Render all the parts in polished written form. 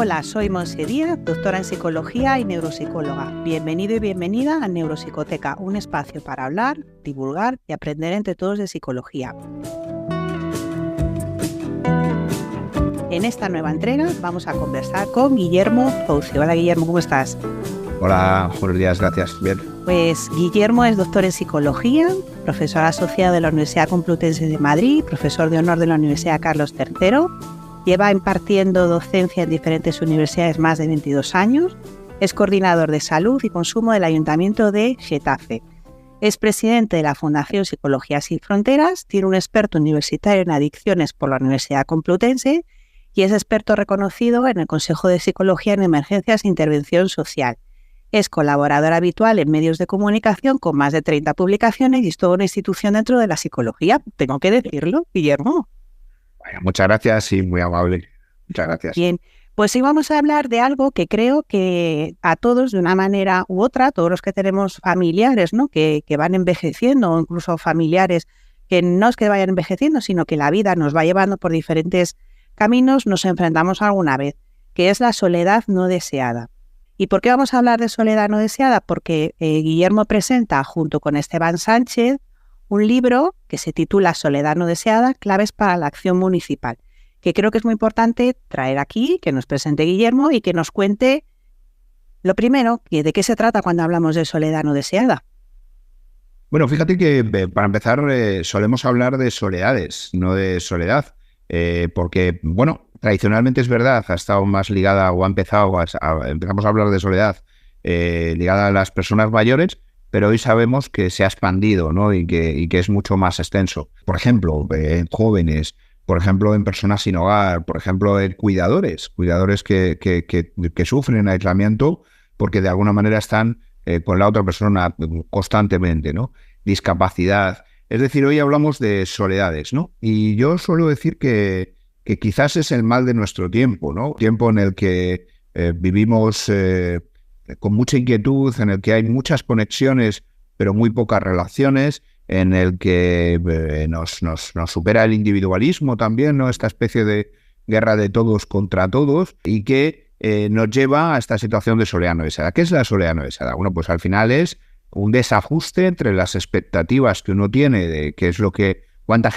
Hola, soy Monse Díaz, doctora en Psicología y neuropsicóloga. Bienvenido y bienvenida a Neuropsicoteca, un espacio para hablar, divulgar y aprender entre todos de psicología. En esta nueva entrega vamos a conversar con Guillermo Pouce. Hola Guillermo, ¿cómo estás? Hola, buenos días, gracias. Bien. Pues Guillermo es doctor en Psicología, profesor asociado de la Universidad Complutense de Madrid, profesor de honor de la Universidad Carlos III. Lleva impartiendo docencia en diferentes universidades más de 22 años. Es coordinador de salud y consumo del Ayuntamiento de Getafe. Es presidente de la Fundación Psicología Sin Fronteras. Tiene un experto universitario en adicciones por la Universidad Complutense y es experto reconocido en el Consejo de Psicología en Emergencias e Intervención Social. Es colaborador habitual en medios de comunicación con más de 30 publicaciones y es toda una institución dentro de la psicología. Tengo que decirlo, Guillermo. Bueno, muchas gracias y muy amable. Muchas gracias. Bien, pues hoy vamos a hablar de algo que creo que a todos, de una manera u otra, todos los que tenemos familiares, ¿no? que van envejeciendo, o incluso familiares que no es que vayan envejeciendo, sino que la vida nos va llevando por diferentes caminos, nos enfrentamos alguna vez, que es la soledad no deseada. ¿Y por qué vamos a hablar de soledad no deseada? Porque Guillermo presenta, junto con Esteban Sánchez, un libro que se titula Soledad no deseada, claves para la acción municipal, que creo que es muy importante traer aquí, que nos presente Guillermo y que nos cuente lo primero, de qué se trata cuando hablamos de soledad no deseada. Bueno, fíjate que para empezar solemos hablar de soledades, no de soledad, porque, bueno, tradicionalmente es verdad, ha estado más ligada o empezamos a hablar de soledad ligada a las personas mayores, pero hoy sabemos que se ha expandido, ¿no? y que es mucho más extenso. Por ejemplo, en jóvenes, por ejemplo, en personas sin hogar, por ejemplo, en cuidadores que sufren aislamiento porque de alguna manera están con la otra persona constantemente, ¿no? Discapacidad. Es decir, hoy hablamos de soledades, ¿no? Y yo suelo decir que quizás es el mal de nuestro tiempo, ¿no? Tiempo en el que vivimos con mucha inquietud, en el que hay muchas conexiones, pero muy pocas relaciones, en el que nos supera el individualismo también, ¿no? Esta especie de guerra de todos contra todos, y que nos lleva a esta situación de soledad no deseada. ¿Qué es la soledad no deseada? Bueno, pues al final es un desajuste entre las expectativas que uno tiene de qué es lo que, con cuánta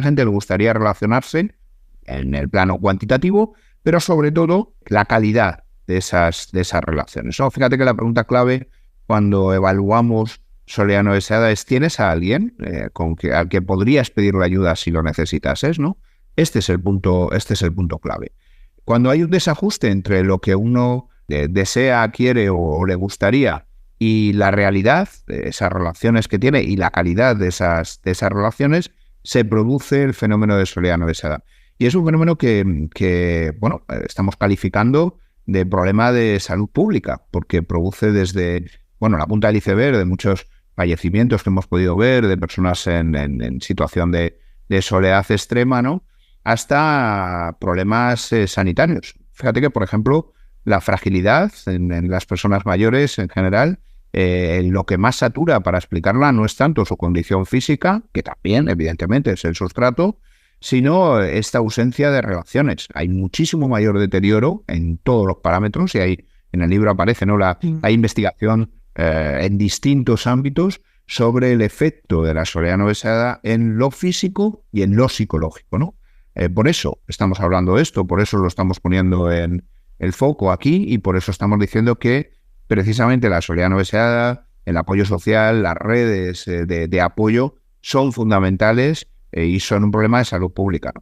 gente le gustaría relacionarse en el plano cuantitativo, pero sobre todo la calidad de esas relaciones, ¿no? Fíjate que la pregunta clave cuando evaluamos soledad no deseada es: ¿tienes a alguien al que podrías pedirle ayuda si lo necesitases, ¿no? Este es el punto clave. Cuando hay un desajuste entre lo que uno desea, quiere o le gustaría y la realidad de esas relaciones que tiene y la calidad de esas relaciones, se produce el fenómeno de soledad no deseada. Y es un fenómeno que bueno, estamos calificando de problema de salud pública, porque produce desde, bueno, la punta del iceberg de muchos fallecimientos que hemos podido ver, de personas en situación de soledad extrema, ¿no? Hasta problemas sanitarios. Fíjate que, por ejemplo, la fragilidad en las personas mayores en general, lo que más satura para explicarla no es tanto su condición física, que también, evidentemente, es el sustrato, sino esta ausencia de relaciones. Hay muchísimo mayor deterioro en todos los parámetros, y ahí en el libro aparece, ¿no? la investigación en distintos ámbitos sobre el efecto de la soledad no deseada en lo físico y en lo psicológico, ¿no? Por eso estamos hablando de esto, por eso lo estamos poniendo en el foco aquí, y por eso estamos diciendo que precisamente la soledad no deseada, el apoyo social, las redes de apoyo son fundamentales y son un problema de salud pública, ¿no?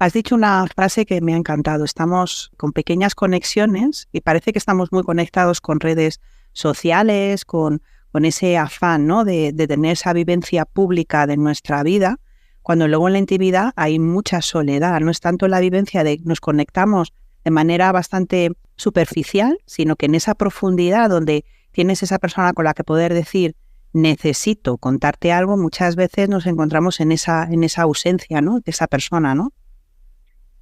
Has dicho una frase que me ha encantado. Estamos con pequeñas conexiones y parece que estamos muy conectados con redes sociales, con ese afán, ¿no? de tener esa vivencia pública de nuestra vida, cuando luego en la intimidad hay mucha soledad. No es tanto la vivencia de nos conectamos de manera bastante superficial, sino que en esa profundidad donde tienes esa persona con la que poder decir necesito contarte algo, muchas veces nos encontramos en esa ausencia, ¿no? De esa persona, ¿no?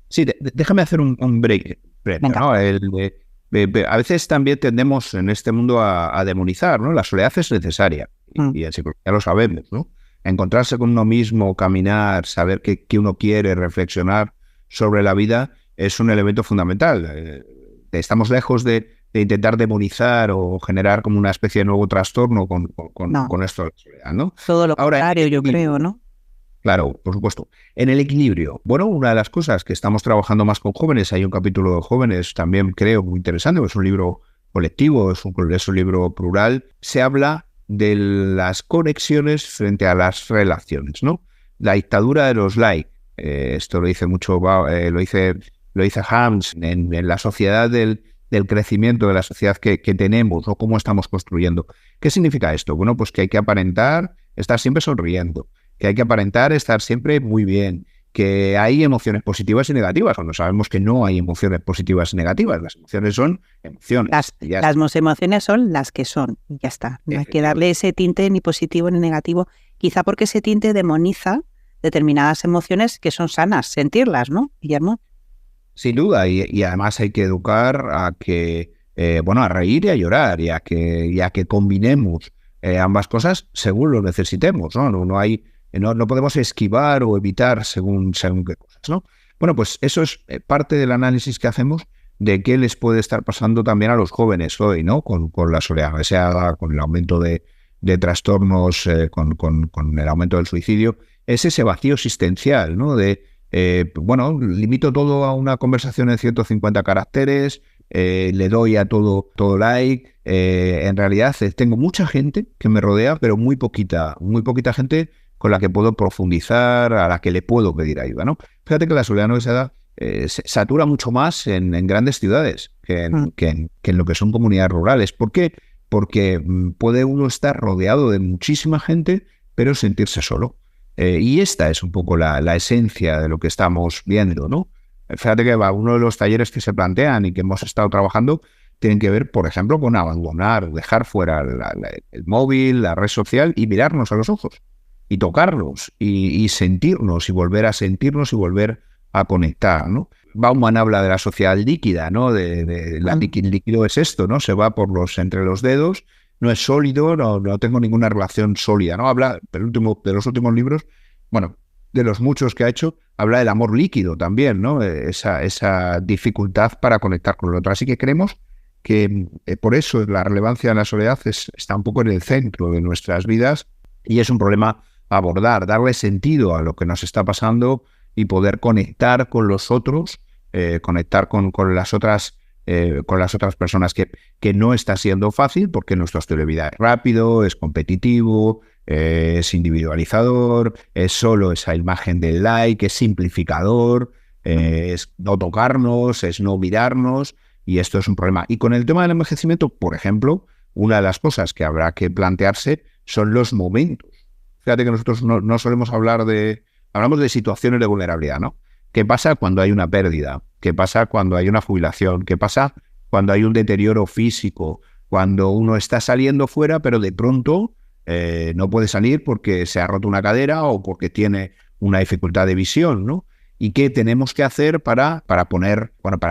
Sí, déjame hacer un break, ¿no? A veces también tendemos en este mundo a demonizar, ¿no? La soledad es necesaria, y en psicología lo sabemos, ¿no? Encontrarse con uno mismo, caminar, saber qué uno quiere, reflexionar sobre la vida es un elemento fundamental. Estamos lejos de intentar demonizar o generar como una especie de nuevo trastorno con esto de la soledad, ¿no? Todo lo contrario, yo creo, ¿no? Claro, por supuesto. En el equilibrio, bueno, una de las cosas que estamos trabajando más con jóvenes, hay un capítulo de jóvenes también creo muy interesante, es un libro colectivo, es un libro plural, se habla de las conexiones frente a las relaciones, ¿no? La dictadura de los likes, esto lo dice mucho, lo dice Harms en la sociedad del crecimiento, de la sociedad que tenemos o cómo estamos construyendo. ¿Qué significa esto? Bueno, pues que hay que aparentar estar siempre sonriendo, que hay que aparentar estar siempre muy bien, que hay emociones positivas y negativas, cuando sabemos que no hay emociones positivas y negativas. Las emociones son emociones. Las emociones son las que son, y ya está. No hay que darle ese tinte ni positivo ni negativo, quizá porque ese tinte demoniza determinadas emociones que son sanas, sentirlas, ¿no, Guillermo? Sin duda, y además hay que educar a que, a reír y a llorar, y a que combinemos ambas cosas según lo necesitemos, ¿no? No podemos esquivar o evitar según qué cosas, ¿no? Bueno, pues eso es parte del análisis que hacemos de qué les puede estar pasando también a los jóvenes hoy, ¿no? Con la soledad deseada, con el aumento de trastornos, con el aumento del suicidio. Es ese vacío existencial, ¿no? Limito todo a una conversación en 150 caracteres, le doy a todo like. En realidad tengo mucha gente que me rodea, pero muy poquita gente con la que puedo profundizar, a la que le puedo pedir ayuda, ¿no? Fíjate que la soledad no deseada se satura mucho más en grandes ciudades que en lo que son comunidades rurales. ¿Por qué? Porque puede uno estar rodeado de muchísima gente, pero sentirse solo. Y esta es un poco la esencia de lo que estamos viendo, ¿no? Fíjate que uno de los talleres que se plantean y que hemos estado trabajando tienen que ver, por ejemplo, con abandonar, dejar fuera el móvil, la red social y mirarnos a los ojos y tocarnos y sentirnos y volver a sentirnos y volver a conectar, ¿no? Bauman habla de la sociedad líquida, ¿no? El líquido es esto, ¿no? Se va entre los dedos, no es sólido, no tengo ninguna relación sólida, ¿no? Habla de los últimos libros, bueno, de los muchos que ha hecho, habla del amor líquido también, ¿no? Esa dificultad para conectar con el otro. Así que creemos que por eso la relevancia de la soledad está un poco en el centro de nuestras vidas y es un problema a abordar, darle sentido a lo que nos está pasando y poder conectar con los otros, conectar con las otras personas que no está siendo fácil porque nuestro estilo de vida es rápido, es competitivo, es individualizador, es solo esa imagen del like, es simplificador, es no tocarnos, es no mirarnos, y esto es un problema. Y con el tema del envejecimiento, por ejemplo, una de las cosas que habrá que plantearse son los momentos. Fíjate que nosotros no solemos hablamos de situaciones de vulnerabilidad, ¿no? ¿Qué pasa cuando hay una pérdida? ¿Qué pasa cuando hay una jubilación? ¿Qué pasa cuando hay un deterioro físico? Cuando uno está saliendo fuera, pero de pronto no puede salir porque se ha roto una cadera o porque tiene una dificultad de visión, ¿no? ¿Y qué tenemos que hacer para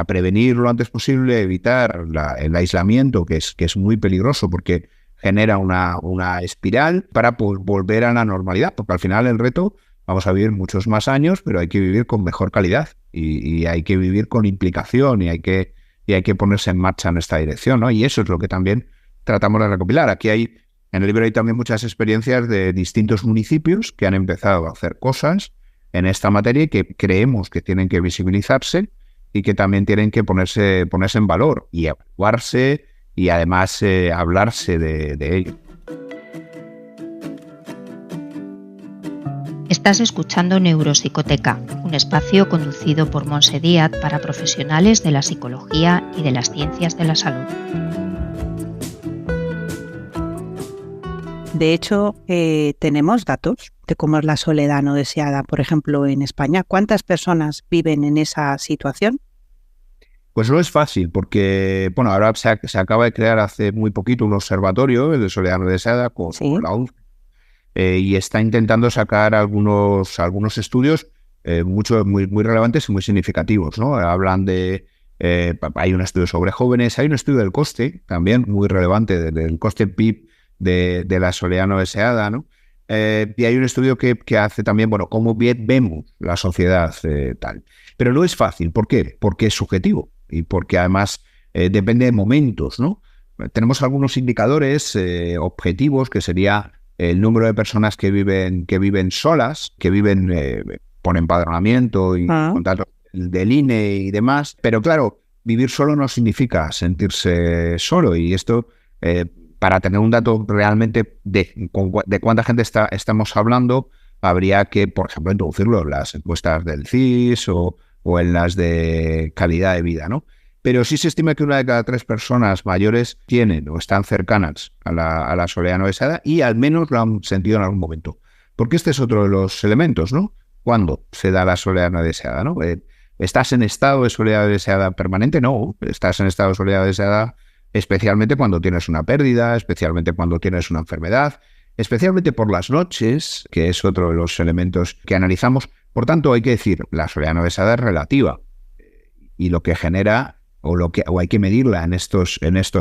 prevenir lo antes posible, evitar el aislamiento, que es muy peligroso porque genera una espiral, para volver a la normalidad? Porque al final el reto, vamos a vivir muchos más años, pero hay que vivir con mejor calidad y hay que vivir con implicación y hay que ponerse en marcha en esta dirección, ¿no? Y eso es lo que también tratamos de recopilar. En el libro hay también muchas experiencias de distintos municipios que han empezado a hacer cosas en esta materia y que creemos que tienen que visibilizarse y que también tienen que ponerse en valor y evaluarse y además hablarse de ello. Estás escuchando Neuropsicoteca, un espacio conducido por Montse Díaz para profesionales de la psicología y de las ciencias de la salud. De hecho, tenemos datos de cómo es la soledad no deseada, por ejemplo, en España. ¿Cuántas personas viven en esa situación? Pues no es fácil, porque ahora se acaba de crear hace muy poquito un observatorio de soledad no deseada con la ONU. Y está intentando sacar algunos estudios muy relevantes y muy significativos, ¿no? Hablan hay un estudio sobre jóvenes, hay un estudio del coste también muy relevante, del coste PIB de la soledad no deseada, ¿no? Y hay un estudio que hace también, cómo bien vemos la sociedad tal. Pero no es fácil. ¿Por qué? Porque es subjetivo y porque además depende de momentos, ¿no? Tenemos algunos indicadores objetivos, que sería el número de personas que viven solas, que viven por empadronamiento y con datos del INE y demás. Pero claro, vivir solo no significa sentirse solo, y esto, para tener un dato realmente de cuánta gente estamos hablando, habría que, por ejemplo, introducirlo en las encuestas del CIS o en las de calidad de vida, ¿no? Pero sí se estima que 1 de cada 3 personas mayores tienen o están cercanas a la soledad no deseada, y al menos lo han sentido en algún momento. Porque este es otro de los elementos, ¿no? ¿Cuándo se da la soledad no deseada, ¿no? ¿Estás en estado de soledad deseada permanente? No, estás en estado de soledad deseada especialmente cuando tienes una pérdida, especialmente cuando tienes una enfermedad, especialmente por las noches, que es otro de los elementos que analizamos. Por tanto, hay que decir, la soledad no deseada es relativa, y lo que genera o hay que medirla en estos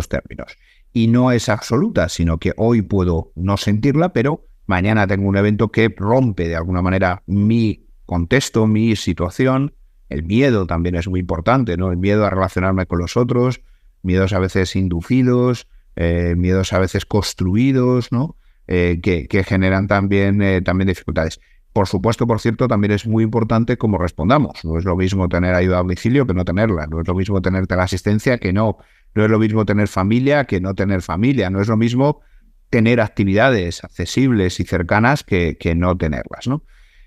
términos. Y no es absoluta, sino que hoy puedo no sentirla, pero mañana tengo un evento que rompe de alguna manera mi contexto, mi situación. El miedo también es muy importante, ¿no? El miedo a relacionarme con los otros, miedos a veces inducidos, miedos a veces construidos, ¿no? Que generan también dificultades. Por supuesto, por cierto, también es muy importante cómo respondamos. No es lo mismo tener ayuda a domicilio que no tenerla. No es lo mismo tener teleasistencia que no. No es lo mismo tener familia que no tener familia. No es lo mismo tener actividades accesibles y cercanas que no tenerlas, ¿no?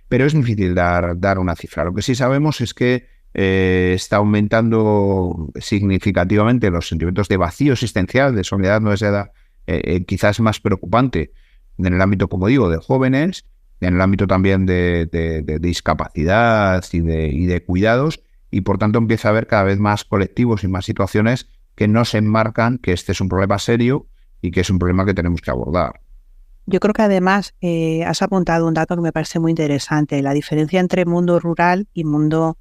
Pero es difícil dar una cifra. Lo que sí sabemos es que está aumentando significativamente los sentimientos de vacío existencial, de soledad no deseada, quizás más preocupante en el ámbito, como digo, de jóvenes, en el ámbito también de discapacidad y de cuidados, y por tanto empieza a haber cada vez más colectivos y más situaciones que no se enmarcan que este es un problema serio y que es un problema que tenemos que abordar. Yo creo que además has apuntado un dato que me parece muy interesante, la diferencia entre mundo rural y mundo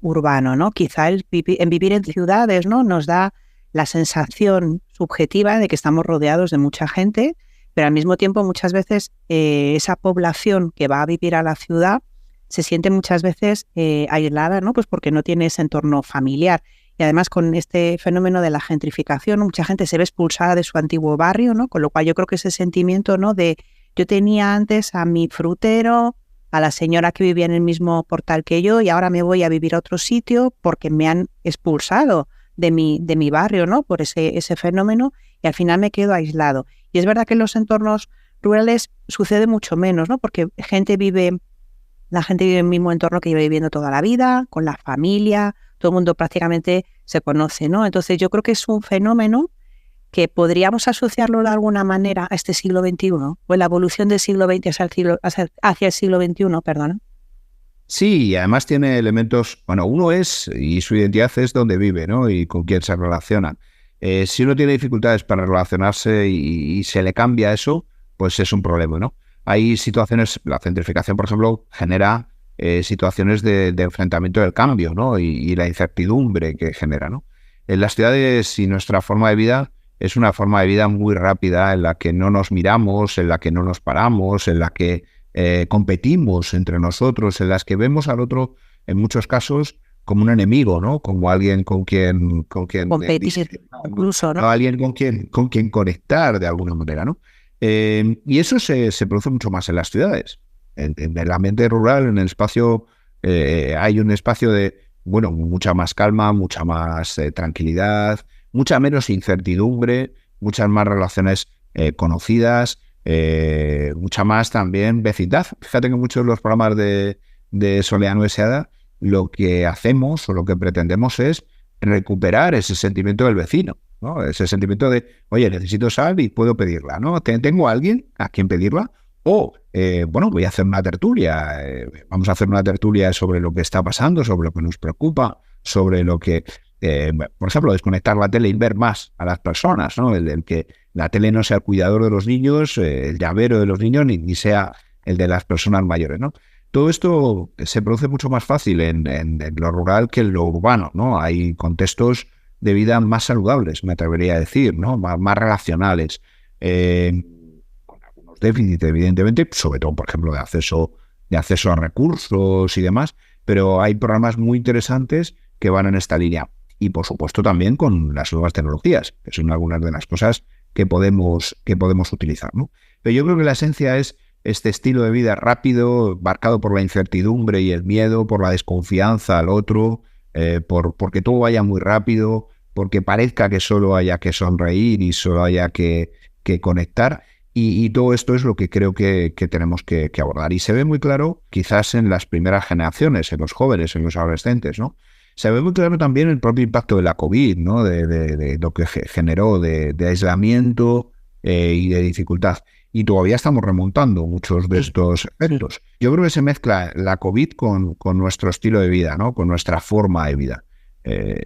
urbano, ¿no? Quizá vivir en ciudades, ¿no?, nos da la sensación subjetiva de que estamos rodeados de mucha gente, pero al mismo tiempo muchas veces esa población que va a vivir a la ciudad se siente muchas veces aislada, ¿no? Pues porque no tiene ese entorno familiar. Y además, con este fenómeno de la gentrificación, mucha gente se ve expulsada de su antiguo barrio, ¿no? Con lo cual yo creo que ese sentimiento, ¿no?, de yo tenía antes a mi frutero, a la señora que vivía en el mismo portal que yo, y ahora me voy a vivir a otro sitio porque me han expulsado de mi barrio, ¿no?, por ese fenómeno, y al final me quedo aislado. Y es verdad que en los entornos rurales sucede mucho menos, ¿no?, porque la gente vive en el mismo entorno que lleva viviendo toda la vida, con la familia, todo el mundo prácticamente se conoce, ¿no? Entonces yo creo que es un fenómeno que podríamos asociarlo de alguna manera a este siglo XXI, o la evolución del siglo XX hacia el siglo XXI, perdón. Sí, y además tiene elementos, bueno, uno es, y su identidad es donde vive, ¿no?, y con quién se relaciona. Si uno tiene dificultades para relacionarse y se le cambia eso, pues es un problema, ¿no? Hay situaciones, la gentrificación, por ejemplo, genera situaciones de enfrentamiento del cambio, ¿no?, y la incertidumbre que genera, ¿no? En las ciudades, y nuestra forma de vida es una forma de vida muy rápida, en la que no nos miramos, en la que no nos paramos, en la que competimos entre nosotros, en las que vemos al otro, en muchos casos, como un enemigo, ¿no?, como alguien con quien competir, incluso, ¿no?, alguien con quien conectar de alguna manera, ¿no? Y eso se produce mucho más en las ciudades. En el ambiente rural, en el espacio, hay un espacio de, bueno, mucha más calma, mucha más tranquilidad, mucha menos incertidumbre, muchas más relaciones conocidas, mucha más también vecindad. Fíjate que muchos de los programas de soledad no deseada, lo que hacemos o lo que pretendemos es recuperar ese sentimiento del vecino, ¿no? Ese sentimiento de, oye, necesito sal y puedo pedirla, ¿no? ¿Tengo a alguien a quien pedirla? O, bueno, voy a hacer una tertulia, vamos a hacer una tertulia sobre lo que está pasando, sobre lo que nos preocupa, sobre lo que, por ejemplo, desconectar la tele y ver más a las personas, ¿no? El que la tele no sea el cuidador de los niños, el llavero de los niños, ni sea el de las personas mayores, ¿no? Todo esto se produce mucho más fácil en lo rural que en lo urbano, ¿no? Hay contextos de vida más saludables, me atrevería a decir, ¿no?, más relacionales, con algunos déficits, evidentemente, sobre todo, por ejemplo, de acceso a recursos y demás, Pero hay programas muy interesantes que van en esta línea. Y, por supuesto, también con las nuevas tecnologías, que son algunas de las cosas que podemos utilizar, ¿no? Pero yo creo que la esencia es este estilo de vida rápido, marcado por la incertidumbre y el miedo, por la desconfianza al otro, porque todo vaya muy rápido, porque parezca que solo haya que sonreír y solo haya que conectar. Y todo esto es lo que creo que tenemos que abordar. Y se ve muy claro quizás en las primeras generaciones, en los jóvenes, en los adolescentes, ¿no? Se ve muy claro también el propio impacto de la COVID, ¿no? De lo que generó de aislamiento y de dificultad. Y todavía estamos remontando muchos de estos efectos. Yo creo que se mezcla la COVID con nuestro estilo de vida, ¿no? Con nuestra forma de vida.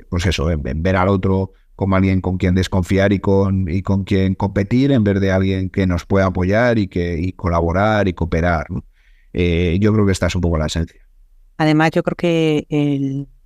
Pues eso, ver al otro como alguien con quien desconfiar y con quien competir, en vez de alguien que nos pueda apoyar y colaborar y cooperar, ¿no? Yo creo que esta es un poco la esencia. Además, yo creo que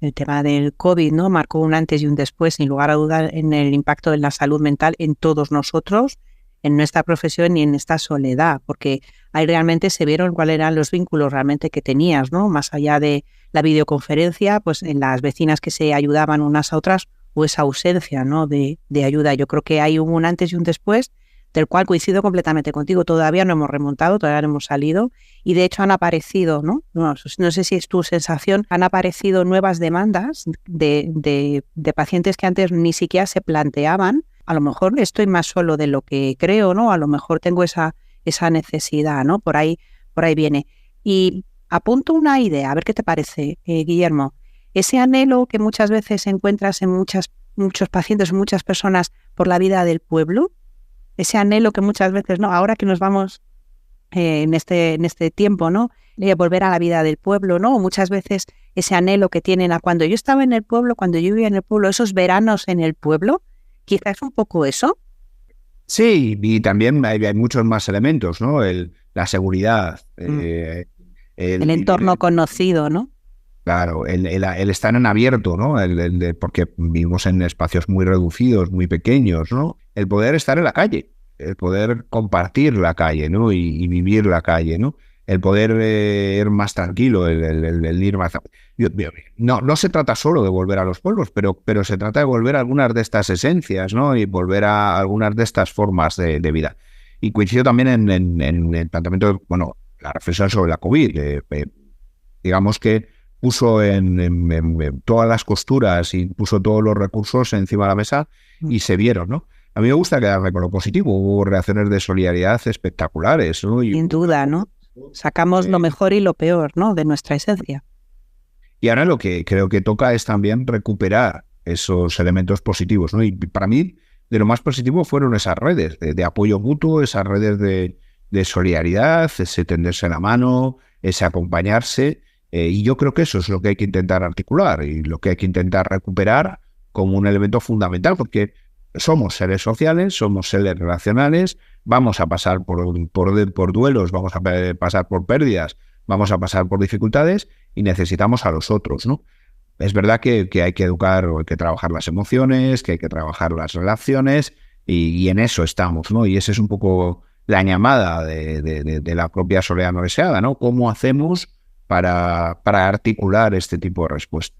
el tema del COVID, ¿no?, marcó un antes y un después, sin lugar a dudar, en el impacto en la salud mental en todos nosotros, en nuestra profesión y en esta soledad, porque ahí realmente se vieron cuáles eran los vínculos realmente que tenías, ¿no? Más allá de la videoconferencia, pues en las vecinas que se ayudaban unas a otras, o esa ausencia, ¿no?, de ayuda. Yo creo que hay un antes y un después, del cual coincido completamente contigo. Todavía no hemos remontado, todavía no hemos salido, y de hecho han aparecido, ¿no? No sé si es tu sensación, han aparecido nuevas demandas de pacientes que antes ni siquiera se planteaban. A lo mejor estoy más solo de lo que creo, ¿no? A lo mejor tengo esa necesidad, ¿no? Por ahí viene. Y apunto una idea, a ver qué te parece, Guillermo. Ese anhelo que muchas veces encuentras en muchos pacientes, muchas personas, por la vida del pueblo, ese anhelo que muchas veces, ¿no?, ahora que nos vamos en este tiempo, ¿no?, volver a la vida del pueblo, ¿no? Muchas veces ese anhelo que tienen a cuando yo estaba en el pueblo, cuando yo vivía en el pueblo, esos veranos en el pueblo, quizás un poco eso. Sí, y también hay muchos más elementos, ¿no? La seguridad, el entorno conocido, ¿no? Claro, el estar en abierto, ¿no? Porque vivimos en espacios muy reducidos, muy pequeños, ¿no? El poder estar en la calle, el poder compartir la calle, ¿no? Y vivir la calle, ¿no? El poder ir más tranquilo, el ir más... No se trata solo de volver a los pueblos, pero se trata de volver a algunas de estas esencias, ¿no? Y volver a algunas de estas formas de vida. Y coincido también en el planteamiento, bueno, la reflexión sobre la COVID. Digamos que puso en todas las costuras y puso todos los recursos encima de la mesa y se vieron, ¿no? A mí me gusta quedarme con lo positivo. Hubo reacciones de solidaridad espectaculares, ¿no? Sin duda, ¿no? Sacamos lo mejor y lo peor, ¿no?, de nuestra esencia. Y ahora lo que creo que toca es también recuperar esos elementos positivos, ¿no? Y para mí, de lo más positivo fueron esas redes de apoyo mutuo, esas redes de solidaridad, ese tenderse la mano, ese acompañarse. Y yo creo que eso es lo que hay que intentar articular y lo que hay que intentar recuperar como un elemento fundamental, porque somos seres sociales, somos seres relacionales, vamos a pasar por duelos, vamos a pasar por pérdidas, vamos a pasar por dificultades y necesitamos a los otros, ¿no? Es verdad que hay que educar, o hay que trabajar las emociones, que hay que trabajar las relaciones y en eso estamos, ¿no? Y esa es un poco la llamada de la propia soledad no deseada, ¿no? ¿Cómo hacemos para articular este tipo de respuesta?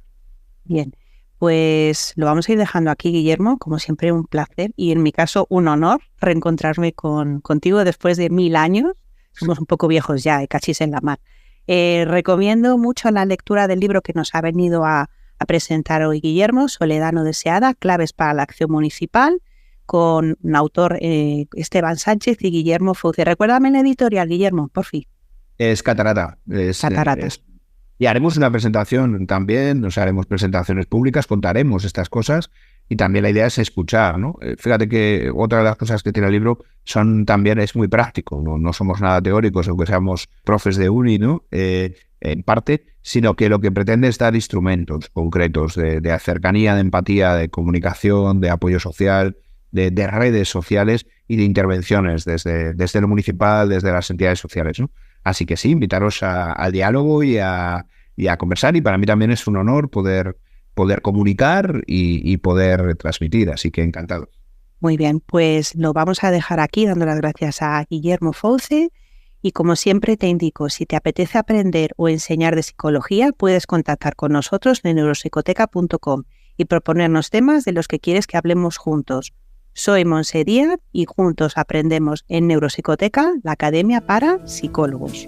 Bien, pues lo vamos a ir dejando aquí, Guillermo. Como siempre, un placer y en mi caso un honor reencontrarme contigo después de 1000 años. Somos un poco viejos ya, cachis en la mar. Recomiendo mucho la lectura del libro que nos ha venido a presentar hoy Guillermo, Soledad no deseada, claves para la acción municipal, con un autor Esteban Sánchez y Guillermo Fauce. Recuérdame la editorial, Guillermo, por fin. Es Catarata. Catarata. Y haremos una presentación también, haremos presentaciones públicas, contaremos estas cosas y también la idea es escuchar, ¿no? Fíjate que otra de las cosas que tiene el libro es muy práctico, no somos nada teóricos, aunque seamos profes de uni, ¿no? En parte, sino que lo que pretende es dar instrumentos concretos de cercanía, de empatía, de comunicación, de apoyo social, de redes sociales y de intervenciones desde lo municipal, desde las entidades sociales, ¿no? Así que sí, invitaros al diálogo y a conversar, y para mí también es un honor poder comunicar y poder transmitir, así que encantado. Muy bien, pues lo vamos a dejar aquí dando las gracias a Guillermo Fauce Y como siempre te indico, si te apetece aprender o enseñar de psicología, puedes contactar con nosotros en neuropsicoteca.com y proponernos temas de los que quieres que hablemos juntos. Soy Montse Díaz y juntos aprendemos en Neuropsicoteca, la Academia para Psicólogos.